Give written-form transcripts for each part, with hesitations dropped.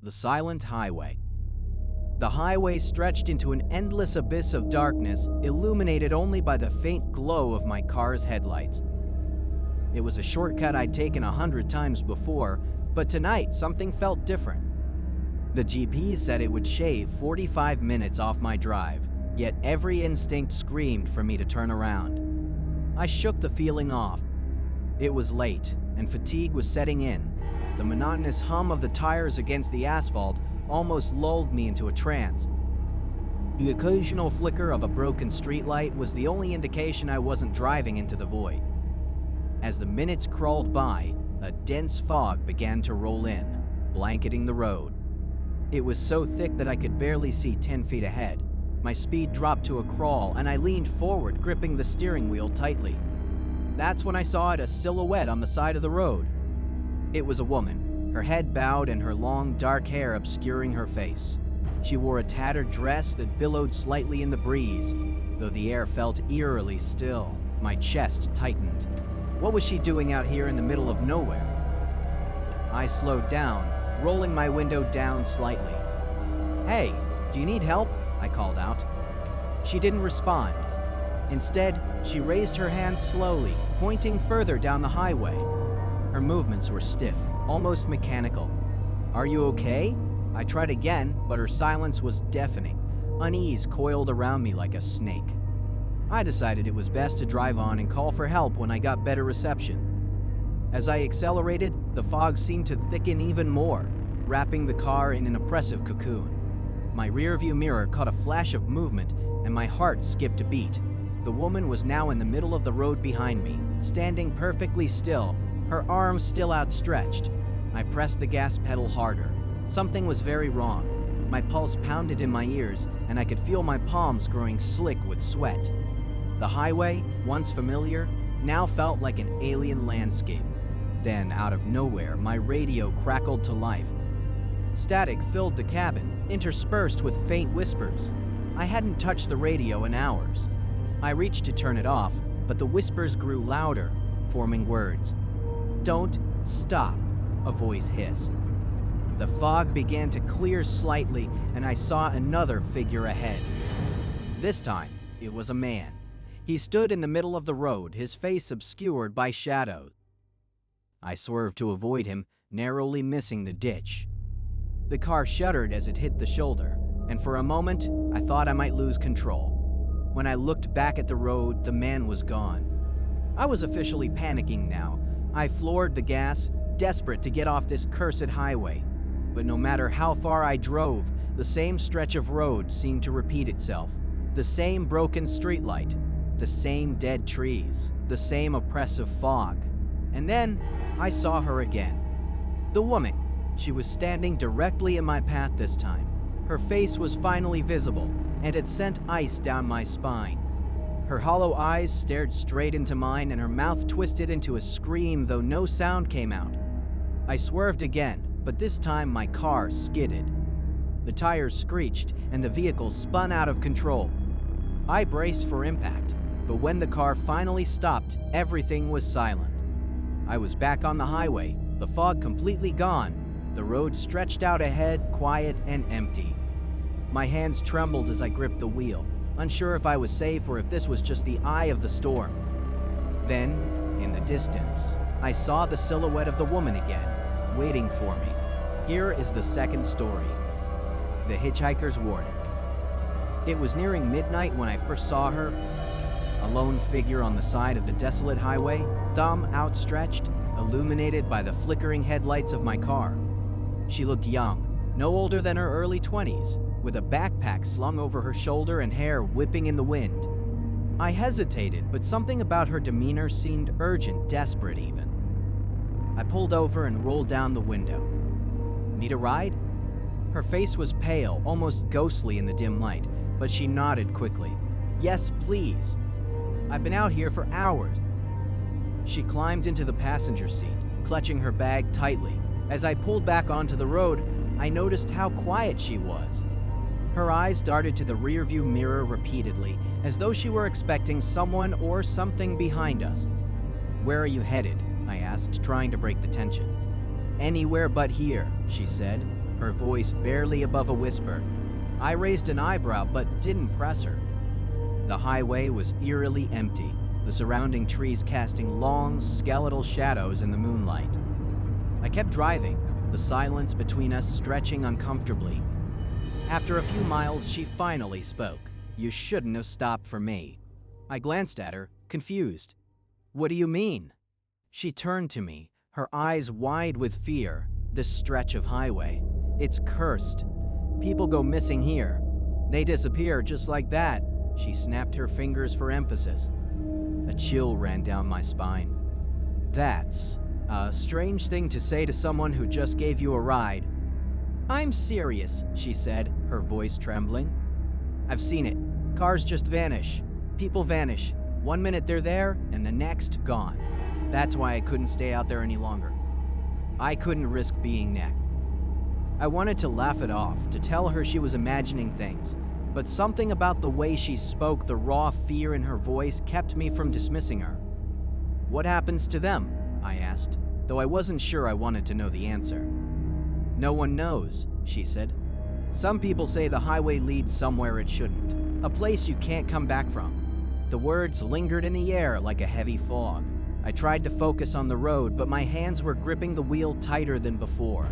the silent highway. The highway stretched into an endless abyss of darkness, illuminated only by the faint glow of my car's headlights. It was a shortcut I'd taken 100 times before, but tonight something felt different. The GPS said it would shave 45 minutes off my drive, yet every instinct screamed for me to turn around. I shook the feeling off. It was late, and fatigue was setting in. The monotonous hum of the tires against the asphalt almost lulled me into a trance. The occasional flicker of a broken streetlight was the only indication I wasn't driving into the void. As the minutes crawled by, a dense fog began to roll in, blanketing the road. It was so thick that I could barely see 10 feet ahead. My speed dropped to a crawl, and I leaned forward, gripping the steering wheel tightly. That's when I saw a silhouette on the side of the road. It was a woman, her head bowed and her long, dark hair obscuring her face. She wore a tattered dress that billowed slightly in the breeze. Though the air felt eerily still, my chest tightened. What was she doing out here in the middle of nowhere? I slowed down, rolling my window down slightly. "Hey, do you need help?" I called out. She didn't respond. Instead, she raised her hand slowly, pointing further down the highway. Her movements were stiff, almost mechanical. "Are you okay?" I tried again, but her silence was deafening. Unease coiled around me like a snake. I decided it was best to drive on and call for help when I got better reception. As I accelerated, the fog seemed to thicken even more, wrapping the car in an oppressive cocoon. My rearview mirror caught a flash of movement, and my heart skipped a beat. The woman was now in the middle of the road behind me, standing perfectly still, her arms still outstretched. I pressed the gas pedal harder. Something was very wrong. My pulse pounded in my ears, and I could feel my palms growing slick with sweat. The highway, once familiar, now felt like an alien landscape. Then, out of nowhere, my radio crackled to life. Static filled the cabin, interspersed with faint whispers. I hadn't touched the radio in hours. I reached to turn it off, but the whispers grew louder, forming words. "Don't stop," a voice hissed. The fog began to clear slightly, and I saw another figure ahead. This time, it was a man. He stood in the middle of the road, his face obscured by shadows. I swerved to avoid him, narrowly missing the ditch. The car shuddered as it hit the shoulder, and for a moment, I thought I might lose control. When I looked back at the road, the man was gone. I was officially panicking now. I floored the gas, desperate to get off this cursed highway. But no matter how far I drove, the same stretch of road seemed to repeat itself. The same broken streetlight, the same dead trees, the same oppressive fog. And then, I saw her again. The woman. She was standing directly in my path this time. Her face was finally visible, and it sent ice down my spine. Her hollow eyes stared straight into mine, and her mouth twisted into a scream, though no sound came out. I swerved again, but this time my car skidded. The tires screeched, and the vehicle spun out of control. I braced for impact, but when the car finally stopped, everything was silent. I was back on the highway, the fog completely gone. The road stretched out ahead, quiet and empty. My hands trembled as I gripped the wheel, unsure if I was safe or if this was just the eye of the storm. Then, in the distance, I saw the silhouette of the woman again, waiting for me. Here is the second story. The Hitchhiker's Warning. It was nearing midnight when I first saw her. A lone figure on the side of the desolate highway, thumb outstretched, illuminated by the flickering headlights of my car. She looked young, no older than her early 20s, with a backpack slung over her shoulder and hair whipping in the wind. I hesitated, but something about her demeanor seemed urgent, desperate even. I pulled over and rolled down the window. "Need a ride?" Her face was pale, almost ghostly in the dim light, but she nodded quickly. "Yes, please. I've been out here for hours." She climbed into the passenger seat, clutching her bag tightly. As I pulled back onto the road, I noticed how quiet she was. Her eyes darted to the rearview mirror repeatedly, as though she were expecting someone or something behind us. "Where are you headed?" I asked, trying to break the tension. "Anywhere but here," she said. her voice barely above a whisper. I raised an eyebrow but didn't press her. The highway was eerily empty, the surrounding trees casting long, skeletal shadows in the moonlight. I kept driving, the silence between us stretching uncomfortably. After a few miles, she finally spoke. "You shouldn't have stopped for me." I glanced at her, confused. "What do you mean?" She turned to me, her eyes wide with fear. "This stretch of highway, it's cursed. People go missing here. They disappear just like that." She snapped her fingers for emphasis. A chill ran down my spine. "That's a strange thing to say to someone who just gave you a ride." "I'm serious," she said, her voice trembling. "I've seen it. Cars just vanish. People vanish. 1 minute they're there, and the next, gone. That's why I couldn't stay out there any longer. I couldn't risk being necked." I wanted to laugh it off, to tell her she was imagining things, but something about the way she spoke, the raw fear in her voice, kept me from dismissing her. "What happens to them?" I asked, though I wasn't sure I wanted to know the answer. "No one knows," she said. "Some people say the highway leads somewhere it shouldn't, a place you can't come back from." The words lingered in the air like a heavy fog. I tried to focus on the road, but my hands were gripping the wheel tighter than before.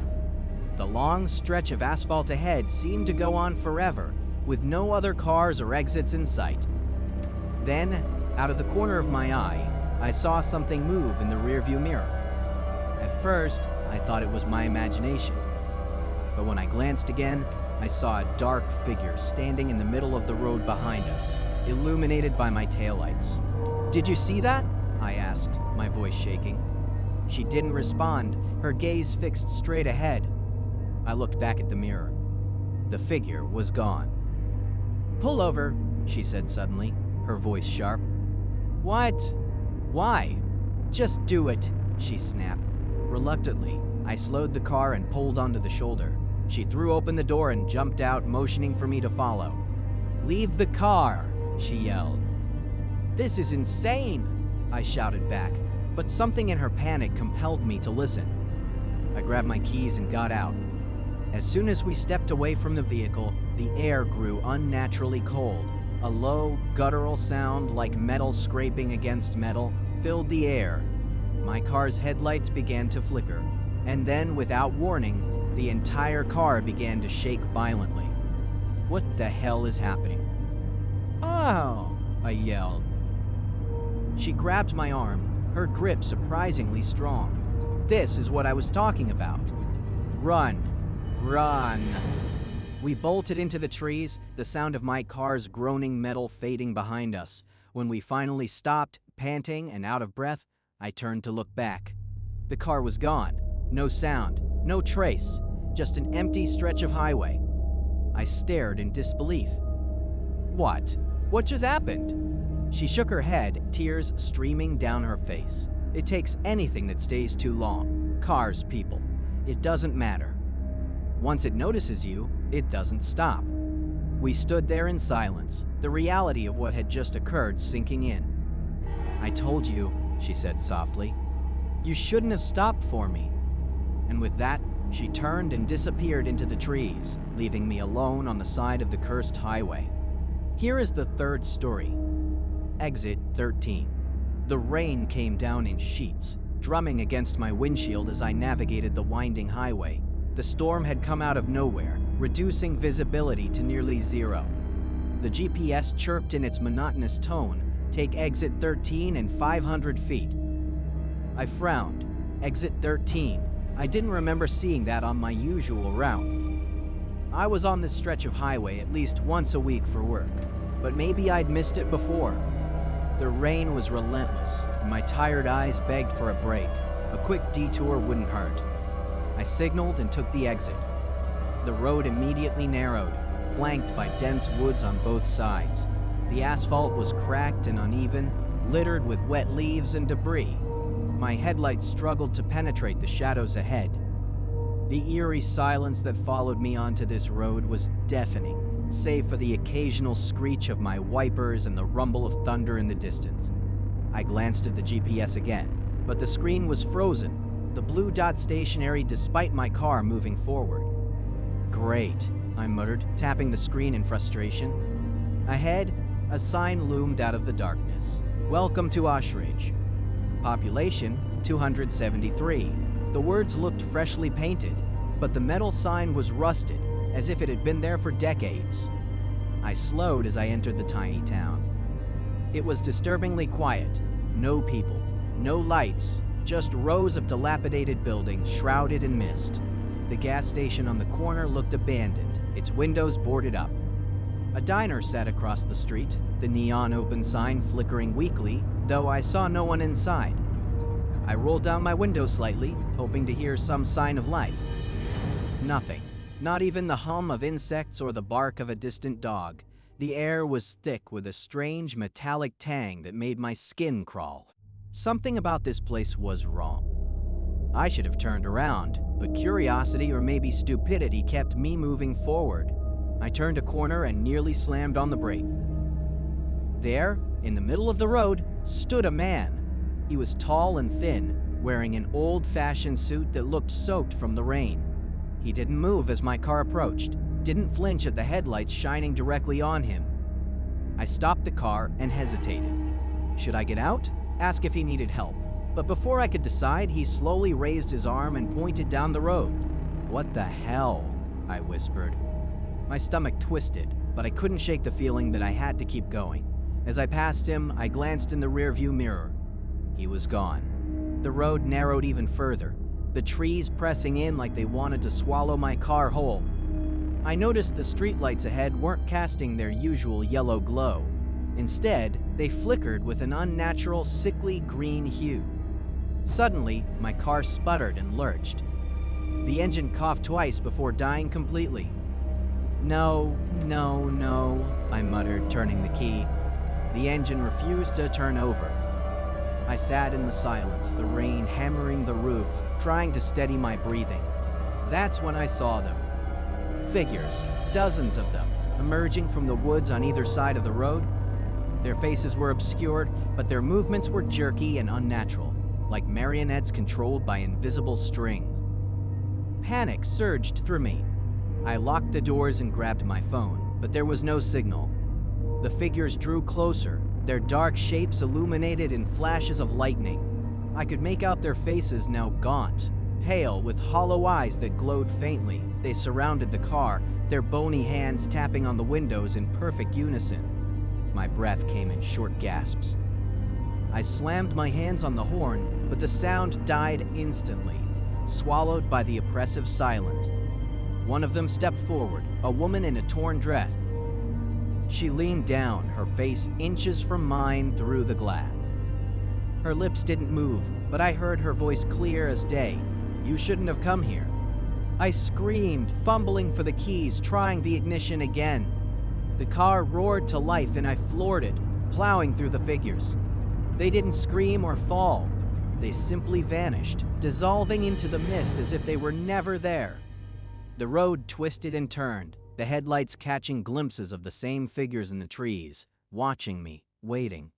The long stretch of asphalt ahead seemed to go on forever, with no other cars or exits in sight. Then, out of the corner of my eye, I saw something move in the rearview mirror. At first, I thought it was my imagination. But when I glanced again, I saw a dark figure standing in the middle of the road behind us, illuminated by my taillights. "Did you see that?" I asked, my voice shaking. She didn't respond, her gaze fixed straight ahead. I looked back at the mirror. The figure was gone. "Pull over," she said suddenly, her voice sharp. "What? Why?" "Just do it," she snapped. Reluctantly, I slowed the car and pulled onto the shoulder. She threw open the door and jumped out, motioning for me to follow. "Leave the car," she yelled. "This is insane," I shouted back, but something in her panic compelled me to listen. I grabbed my keys and got out. As soon as we stepped away from the vehicle, the air grew unnaturally cold. A low, guttural sound like metal scraping against metal filled the air. My car's headlights began to flicker, and then, without warning, the entire car began to shake violently. "What the hell is happening?" "Oh!" I yelled. She grabbed my arm, her grip surprisingly strong. "This is what I was talking about. Run! Run!" We bolted into the trees, the sound of my car's groaning metal fading behind us. When we finally stopped, panting and out of breath, I turned to look back. The car was gone. No sound, no trace, just an empty stretch of highway. I stared in disbelief. "What? What just happened?" She shook her head, tears streaming down her face. "It takes anything that stays too long. Cars, people. It doesn't matter. Once it notices you, it doesn't stop." We stood there in silence, the reality of what had just occurred sinking in. "I told you," she said softly. "You shouldn't have stopped for me." And with that, she turned and disappeared into the trees, leaving me alone on the side of the cursed highway. Here is the third story. Exit 13. The rain came down in sheets, drumming against my windshield as I navigated the winding highway. The storm had come out of nowhere, reducing visibility to nearly zero. The GPS chirped in its monotonous tone, "Take exit 13 and 500 feet. I frowned. Exit 13. I didn't remember seeing that on my usual route. I was on this stretch of highway at least once a week for work, but maybe I'd missed it before. The rain was relentless, and my tired eyes begged for a break. A quick detour wouldn't hurt. I signaled and took the exit. The road immediately narrowed, flanked by dense woods on both sides. The asphalt was cracked and uneven, littered with wet leaves and debris. My headlights struggled to penetrate the shadows ahead. The eerie silence that followed me onto this road was deafening, save for the occasional screech of my wipers and the rumble of thunder in the distance. I glanced at the GPS again, but the screen was frozen, the blue dot stationary despite my car moving forward. Great, I muttered, tapping the screen in frustration. Ahead, a sign loomed out of the darkness. Welcome to Oshridge. Population, 273. The words looked freshly painted, but the metal sign was rusted, as if it had been there for decades. I slowed as I entered the tiny town. It was disturbingly quiet. No people, no lights, just rows of dilapidated buildings shrouded in mist. The gas station on the corner looked abandoned, its windows boarded up. A diner sat across the street, the neon open sign flickering weakly, though I saw no one inside. I rolled down my window slightly, hoping to hear some sign of life. Nothing. Not even the hum of insects or the bark of a distant dog. The air was thick with a strange metallic tang that made my skin crawl. Something about this place was wrong. I should have turned around, but curiosity or maybe stupidity kept me moving forward. I turned a corner and nearly slammed on the brake. There, in the middle of the road, stood a man. He was tall and thin, wearing an old-fashioned suit that looked soaked from the rain. He didn't move as my car approached, didn't flinch at the headlights shining directly on him. I stopped the car and hesitated. Should I get out? Ask if he needed help. But before I could decide, he slowly raised his arm and pointed down the road. "What the hell?" I whispered. My stomach twisted, but I couldn't shake the feeling that I had to keep going. As I passed him, I glanced in the rearview mirror. He was gone. The road narrowed even further, the trees pressing in like they wanted to swallow my car whole. I noticed the streetlights ahead weren't casting their usual yellow glow. Instead, they flickered with an unnatural, sickly green hue. Suddenly, my car sputtered and lurched. The engine coughed twice before dying completely. No, I muttered, turning the key. The engine refused to turn over. I sat in the silence, the rain hammering the roof, trying to steady my breathing. That's when I saw them. Figures, dozens of them, emerging from the woods on either side of the road. Their faces were obscured, but their movements were jerky and unnatural, like marionettes controlled by invisible strings. Panic surged through me. I locked the doors and grabbed my phone, but there was no signal. The figures drew closer, their dark shapes illuminated in flashes of lightning. I could make out their faces now gaunt, pale, with hollow eyes that glowed faintly. They surrounded the car, their bony hands tapping on the windows in perfect unison. My breath came in short gasps. I slammed my hands on the horn, but the sound died instantly, swallowed by the oppressive silence. One of them stepped forward, a woman in a torn dress. She leaned down, her face inches from mine through the glass. Her lips didn't move, but I heard her voice clear as day. "You shouldn't have come here." I screamed, fumbling for the keys, trying the ignition again. The car roared to life and I floored it, plowing through the figures. They didn't scream or fall. They simply vanished, dissolving into the mist as if they were never there. The road twisted and turned, the headlights catching glimpses of the same figures in the trees, watching me, waiting.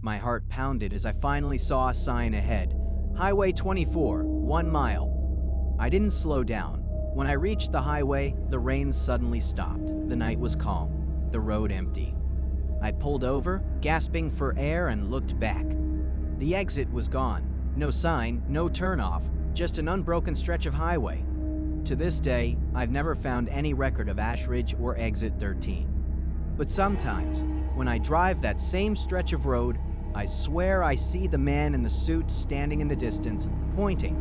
My heart pounded as I finally saw a sign ahead. Highway 24, 1 mile. I didn't slow down. When I reached the highway, the rain suddenly stopped. The night was calm, the road empty. I pulled over, gasping for air, and looked back. The exit was gone. No sign, no turnoff, just an unbroken stretch of highway. To this day, I've never found any record of Ashridge or Exit 13. But sometimes, when I drive that same stretch of road, I swear I see the man in the suit standing in the distance, pointing,